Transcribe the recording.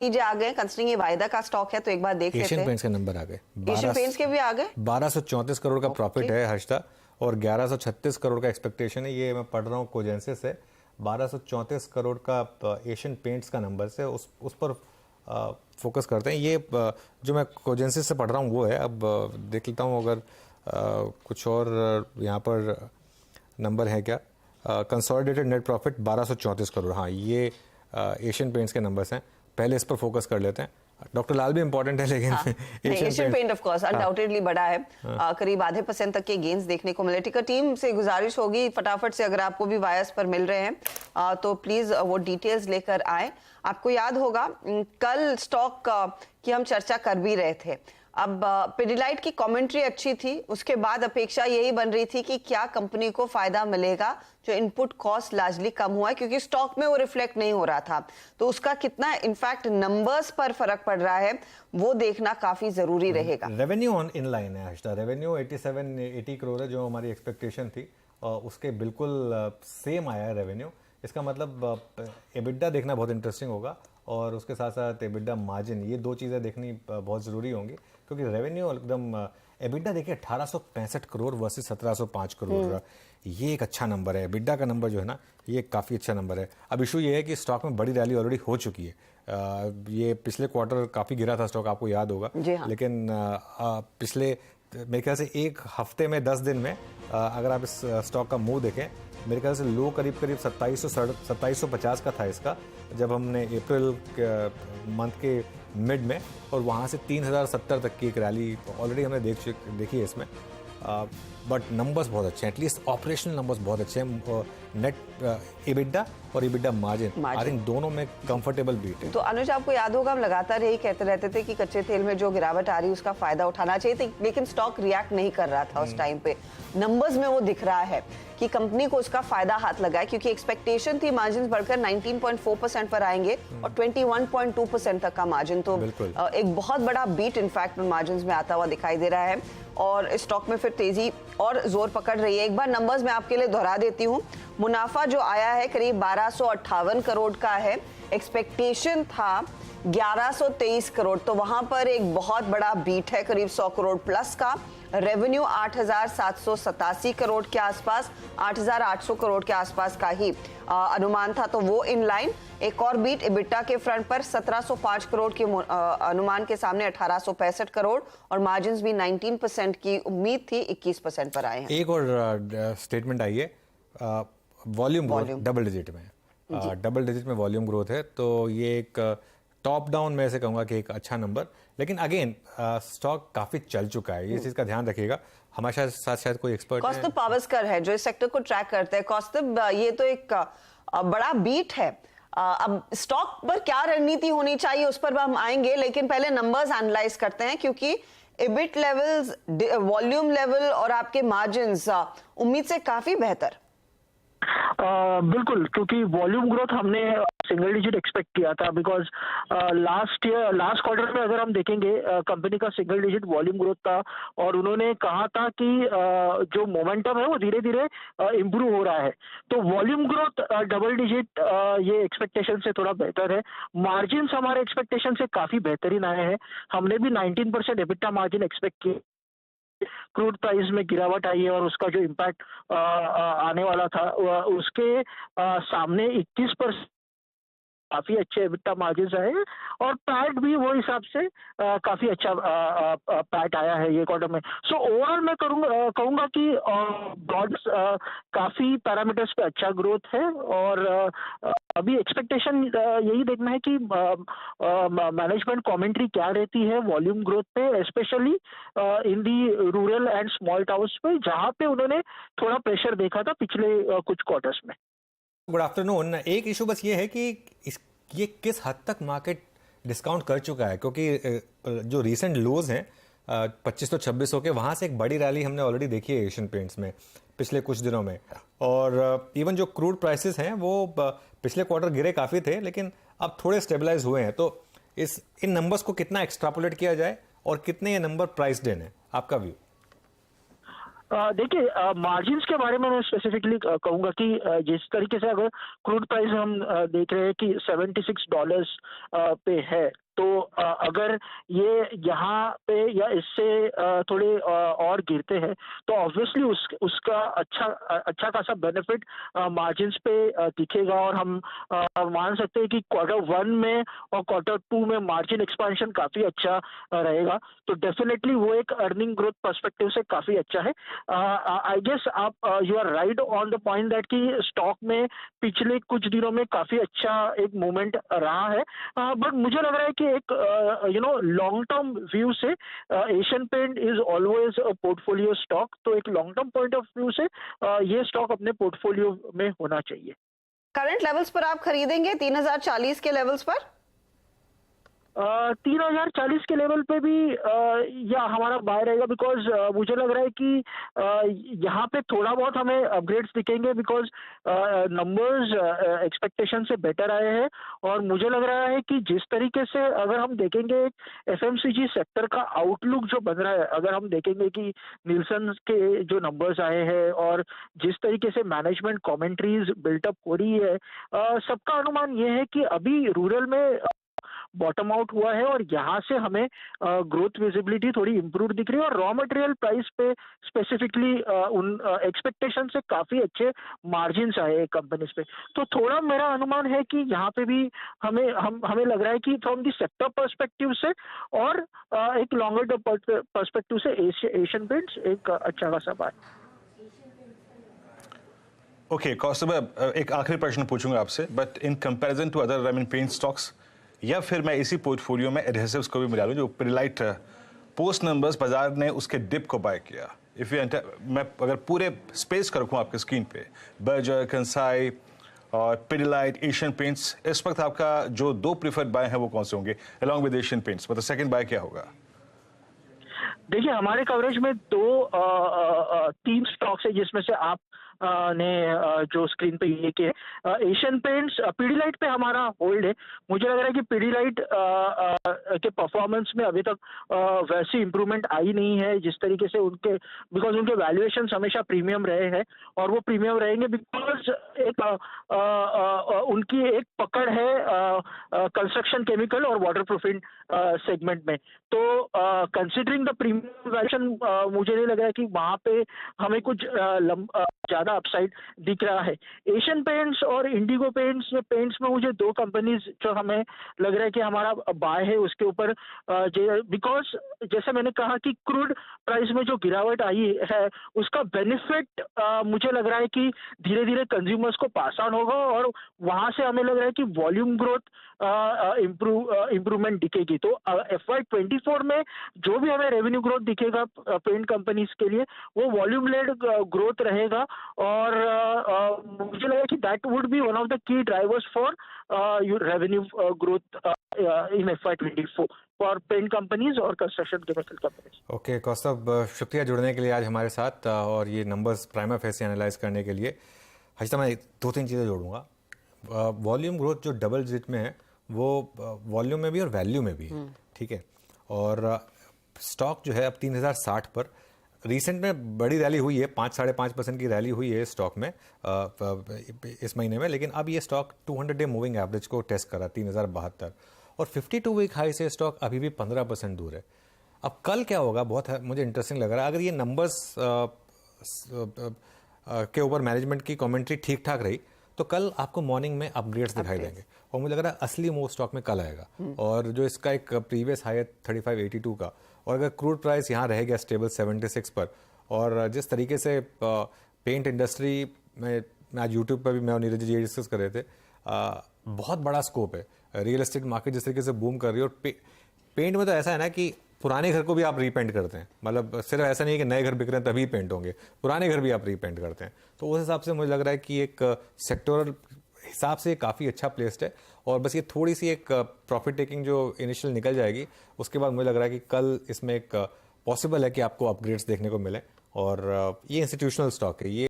जो आ गए, कंसिडरिंग ये वायदा का स्टॉक है तो एक बार देख लेते हैं। एशियन पेंट्स के नंबर आ गए, एशियन पेंट्स के भी आ गए। 1234 करोड़ का प्रॉफिट है हर्षदा, और 1136 करोड़ का एक्सपेक्टेशन है। ये मैं पढ़ रहा हूँ कोजेंसिस से, 1234 करोड़ का एशियन पेंट्स का नंबर से उस पर फोकस करते हैं। ये जो मैं कोजेंसिस से पढ़ रहा हूँ वो है। अब देख लेता हूँ अगर कुछ और यहाँ पर नंबर है क्या। कंसोलिडेटेड नेट प्रॉफिट 1234 करोड़, हाँ ये एशियन पेंट्स के नंबर्स हैं। पहले इस पर फोकस कर लेते हैं। डॉक्टर लाल भी इंपॉर्टेंट है लेकिन Asian Paint of course undoubtedly बड़ा है। करीब आधे % तक के गेन्स देखने को मिले। टिकर टीम से गुजारिश होगी फटाफट से, अगर आपको भी वायर्स पर मिल रहे हैं तो प्लीज वो डिटेल्स लेकर आए। आपको याद होगा कल स्टॉक की हम चर्चा कर भी रहे थे। अब पिडिलाइट की कमेंट्री अच्छी थी, उसके बाद अपेक्षा यही बन रही थी कि क्या कंपनी को फायदा मिलेगा जो इनपुट कॉस्ट लार्जली कम हुआ है, क्योंकि स्टॉक में वो रिफ्लेक्ट नहीं हो रहा था। तो उसका कितना इनफैक्ट नंबर्स पर फर्क पड़ रहा है वो देखना काफी जरूरी रहेगा। रेवेन्यू ऑन इन लाइन है हर्षदा, रेवेन्यू 87-80 करोड़ है जो हमारी एक्सपेक्टेशन थी, उसके बिल्कुल सेम आया है रेवेन्यू। इसका मतलब एबिडा देखना बहुत इंटरेस्टिंग होगा, और उसके साथ साथ एबिडा मार्जिन, ये दो चीज़ें देखनी बहुत ज़रूरी होंगी, क्योंकि रेवेन्यू एकदम एबिडा देखिए 1865 करोड़ वर्सेस 1705 करोड़, ये एक अच्छा नंबर है। एबिडा का नंबर जो है ना, ये काफ़ी अच्छा नंबर है। अब इशू ये है कि स्टॉक में बड़ी रैली ऑलरेडी हो चुकी है। ये पिछले क्वार्टर काफ़ी गिरा था स्टॉक, आपको याद होगा। हाँ। लेकिन पिछले मेरे ख्याल से एक हफ्ते में 10 दिन में अगर आप इस स्टॉक का मूव देखें, मेरे ख्याल से लो करीब 2750 का था इसका, जब हमने अप्रैल मंथ के मिड में, और वहाँ से 3070 तक की एक रैली ऑलरेडी हमने देखी है इसमें। बट नंबर्स बहुत अच्छे हैं, एटलीस्ट ऑपरेशनल नंबर्स बहुत अच्छे हैं। नेट एबिडा और एबिडा मार्जिन आई थिंक दोनों में कंफर्टेबल बीट है। तो अनुज, आपको याद होगा हम लगातार यही कहते रहते थे कि कच्चे तेल में जो गिरावट आ रही है उसका फायदा उठाना चाहिए था, लेकिन स्टॉक रिएक्ट नहीं कर रहा था उस टाइम पे। नंबर्स में वो दिख रहा है कि कंपनी को उसका फायदा हाथ लगा है, क्योंकि एक्सपेक्टेशन थी मार्जिन बढ़कर 19.4% पर आएंगे और 21.2% तक का मार्जिन, तो एक बहुत बड़ा बीट इनफैक्ट मार्जिन में आता हुआ दिखाई दे रहा है, और स्टॉक में फिर तेजी और जोर पकड़ रही है। एक बार नंबर्स मैं आपके लिए दोहरा देती हूँ। मुनाफा जो आया है करीब 1258 करोड़ का है, एक्सपेक्टेशन था 1123 करोड़, तो वहां पर एक बहुत बड़ा बीट है, करीब 100 करोड़ प्लस का। रेवेन्यू 8787 करोड़ के आसपास, 8800 करोड़ के आसपास का ही अनुमान था, तो वो इन लाइन। एक और बीट एबिटा के फ्रंट पर 1705 करोड़ के अनुमान के सामने 1865 करोड़, और मार्जिन्स भी 19% की उम्मीद थी, 21% पर आए हैं। एक और स्टेटमेंट आई है, वॉल्यूम ग्रोथ डबल डिजिट में, डबल डिजिट में वॉल्यूम ग्रोथ है, तो ये एक टॉप डाउन में से कहूंगा कि एक अच्छा नंबर। लेकिन अगेन स्टॉक काफी चल चुका है, ये चीज का ध्यान रखिएगा। हमारे साथ शायद कोई एक्सपर्ट कौस्तुभ पावस्कर है जो इस सेक्टर को ट्रैक करते हैं। कौस्तुभ, ये तो एक बड़ा बीट है, अब स्टॉक पर क्या रणनीति होनी चाहिए उस पर हम आएंगे, लेकिन पहले नंबर्स एनालाइज करते हैं, क्योंकि एबिट लेवल्स, वॉल्यूम लेवल और आपके मार्जिन्स उम्मीद से काफी बेहतर। बिल्कुल, क्योंकि वॉल्यूम ग्रोथ हमने सिंगल डिजिट एक्सपेक्ट किया था, बिकॉज लास्ट क्वार्टर में अगर हम देखेंगे कंपनी का सिंगल डिजिट वॉल्यूम ग्रोथ था, और उन्होंने कहा था कि जो मोमेंटम है वो धीरे धीरे इम्प्रूव हो रहा है। तो वॉल्यूम ग्रोथ डबल डिजिट ये एक्सपेक्टेशन से थोड़ा बेहतर है। मार्जिन्स हमारे एक्सपेक्टेशन से काफी बेहतरीन आए हैं। हमने भी 19% एबिटा मार्जिन एक्सपेक्ट किया। क्रूड प्राइस में गिरावट आई है और उसका जो इम्पैक्ट आने वाला था उसके सामने 21% काफी अच्छे एबिटा मार्जिन्स आए हैं, और पैट भी वो हिसाब से काफी अच्छा पैट आया है ये क्वार्टर में। सो ओवरऑल मैं कहूंगा कि ब्रॉड काफी पैरामीटर्स पे अच्छा ग्रोथ है, और अभी एक्सपेक्टेशन यही देखना है कि मैनेजमेंट कमेंट्री क्या रहती है वॉल्यूम ग्रोथ पे, specially in the rural and small towns पे, जहां पे उन्होंने थोड़ा प्रेशर देखा था पिछले कुछ क्वार्टर्स में। Good afternoon. एक इशू बस ये है कि ये किस हद तक मार्केट डिस्काउंट कर चुका है, क्योंकि जो रीसेंट लोज हैं 2526 के, वहाँ से एक बड़ी रैली हमने ऑलरेडी देखी है एशियन पेंट्स में पिछले कुछ दिनों में, और इवन जो क्रूड प्राइसेस हैं वो पिछले क्वार्टर गिरे काफ़ी थे, लेकिन अब थोड़े स्टेबलाइज हुए हैं। तो इन नंबर्स को कितना एक्सट्रापोलेट किया जाए और कितने ये नंबर प्राइस्ड इन है, आपका व्यू? देखिए, मार्जिन्स के बारे में मैं स्पेसिफिकली कहूंगा कि जिस तरीके से अगर क्रूड प्राइस हम देख रहे हैं कि $76 पे है, तो अगर ये यहाँ पे या इससे थोड़े और गिरते हैं, तो ऑब्वियसली उसका अच्छा खासा बेनिफिट मार्जिन्स पे दिखेगा, और हम मान सकते हैं कि Q1 में और Q2 में मार्जिन एक्सपेंशन काफी अच्छा रहेगा। तो डेफिनेटली वो एक अर्निंग ग्रोथ पर्सपेक्टिव से काफी अच्छा है। आई गेस आप you are right on the point that कि स्टॉक में पिछले कुछ दिनों में काफी अच्छा एक मूवमेंट रहा है, बट मुझे लग रहा है कि एक लॉन्ग टर्म व्यू से Asian Paint is always a portfolio stock, तो एक long term point of view से ये स्टॉक अपने पोर्टफोलियो में होना चाहिए। करंट लेवल्स पर आप खरीदेंगे 3040 के लेवल्स पर? 3040 के लेवल पे भी या हमारा बाय रहेगा, बिकॉज मुझे लग रहा है कि यहाँ पे थोड़ा बहुत हमें अपग्रेड्स दिखेंगे, बिकॉज नंबर्स एक्सपेक्टेशन से बेटर आए हैं, और मुझे लग रहा है कि जिस तरीके से अगर हम देखेंगे एफएमसीजी सेक्टर का आउटलुक जो बन रहा है, अगर हम देखेंगे कि निल्सन के जो नंबर्स आए हैं और जिस तरीके से मैनेजमेंट कमेंट्रीज बिल्टअप हो रही है, सबका अनुमान ये है कि अभी रूरल में बॉटम आउट हुआ है, और यहाँ से हमें ग्रोथ विजिबिलिटी थोड़ी इंप्रूव दिख रही है, और रॉ मटेरियल प्राइस पे स्पेसिफिकली उन एक्सपेक्टेशन से काफी अच्छे मार्जिन्स आए कंपनीज पे। तो थोड़ा मेरा अनुमान है कि यहाँ पे भी हमें लग रहा है कि फ्रॉम द सेक्टर पर्सपेक्टिव से और एक लॉन्गर टर्म पर्सपेक्टिव से एशियन पेंट्स एक अच्छा खासा बाय। ओके कौस्तुभ, एक आखिरी प्रश्न पूछूंगा आपसे, but in comparison to other paint stocks, या फिर मैं इसी पोर्टफोलियो में एडहेसिव्स को भी मिला लूं, जो पिडिलाइट पोस्ट नंबर्स बाजार ने उसके डिप को बाय किया। इफ यू मैं अगर पूरे स्पेस का रखूं आपके स्क्रीन पे, बर्जर, कंसाई और पिडिलाइट, एशियन पेंट्स, इस वक्त आपका जो दो प्रीफर्ड बाय हैं वो कौन से होंगे अलॉन्ग विद एशियन पेंट्स? मतलब सेकंड बाय क्या होगा? देखिए, हमारे कवरेज में तीन स्टॉक्स है, जिसमें से आप ने जो स्क्रीन पे ये किए, एशियन पेंट्स, पिडिलाइट पे हमारा होल्ड है। मुझे लग रहा है कि पिडिलाइट के परफॉर्मेंस में अभी तक वैसी इंप्रूवमेंट आई नहीं है जिस तरीके से उनके, बिकॉज उनके वैल्यूएशन हमेशा प्रीमियम रहे हैं, और वो प्रीमियम रहेंगे बिकॉज एक उनकी एक पकड़ है कंस्ट्रक्शन केमिकल और वाटर प्रूफिंग सेगमेंट में। तो कंसिडरिंग द प्रीमियम वैल्यूएशन, मुझे नहीं लग रहा है कि वहां पे हमें कुछ ज्यादा अपसाइड दिख रहा है। एशियन पेंट्स और इंडिगो पेंट्स में मुझे दो कंपनीज जो हमें लग रहा है कि हमारा बाय है उसके ऊपर, बिकॉज जैसे मैंने कहा कि क्रूड प्राइस में जो गिरावट आई है उसका बेनिफिट मुझे लग रहा है कि धीरे धीरे कंज्यूमर्स को पास ऑन होगा, और वहां से हमें लग रहा है कि वॉल्यूम ग्रोथ इंप्रूवमेंट दिखेगी। तो FY24 में जो भी हमें रेवेन्यू ग्रोथ दिखेगा पेंट कंपनीज के लिए, वो वॉल्यूम लेड ग्रोथ रहेगा, और मुझे लगा कि that would be one of the key drivers for revenue growth in FY24 for paint companies और construction chemical companies. Okay Kaustubh, शुक्रिया जुड़ने के लिए आज हमारे साथ, और ये नंबर्स प्राइमा फेसी एनालाइज करने के लिए। हर्षिता, मैं दो तीन चीज़ें जोड़ूंगा। वॉल्यूम ग्रोथ जो डबल डिजिट में है वो वॉल्यूम में भी और वैल्यू में भी है, ठीक है। और स्टॉक जो है अब 3060 पर, रिसेंट में बड़ी रैली हुई है, 5-5.5% की रैली हुई है स्टॉक में इस महीने में, लेकिन अब ये स्टॉक 200 डे मूविंग एवरेज को टेस्ट करा 3072, और 52 वीक हाई से स्टॉक अभी भी 15% दूर है। अब कल क्या होगा, बहुत मुझे इंटरेस्टिंग लग रहा है। अगर ये नंबर्स के ऊपर मैनेजमेंट की कमेंट्री ठीक ठाक रही तो कल आपको मॉर्निंग में अपग्रेड्स दिखाई देंगे, और मुझे लग रहा है असली मूव स्टॉक में कल आएगा। और जो इसका एक प्रीवियस हाई है 3582 का, और अगर क्रूड प्राइस यहाँ रह गया स्टेबल 76 पर, और जिस तरीके से पेंट इंडस्ट्री में आज यूट्यूब पर भी मैं और नीरज जी डिस्कस कर रहे थे, बहुत बड़ा स्कोप है। रियल एस्टेट मार्केट जिस तरीके से बूम कर रही है, और पेंट में तो ऐसा है ना कि पुराने घर को भी आप रीपेंट करते हैं, मतलब सिर्फ ऐसा नहीं है कि नए घर बिक रहे हैं तभी पेंट होंगे, पुराने घर भी आप रीपेंट करते हैं। तो उस हिसाब से मुझे लग रहा है कि एक सेक्टोरल हिसाब से काफ़ी अच्छा प्लेस्ड है, और बस ये थोड़ी सी एक प्रॉफिट टेकिंग जो इनिशियल निकल जाएगी, उसके बाद मुझे लग रहा है कि कल इसमें एक पॉसिबल है कि आपको अपग्रेड्स देखने को मिले। और ये इंस्टीट्यूशनल स्टॉक है, ये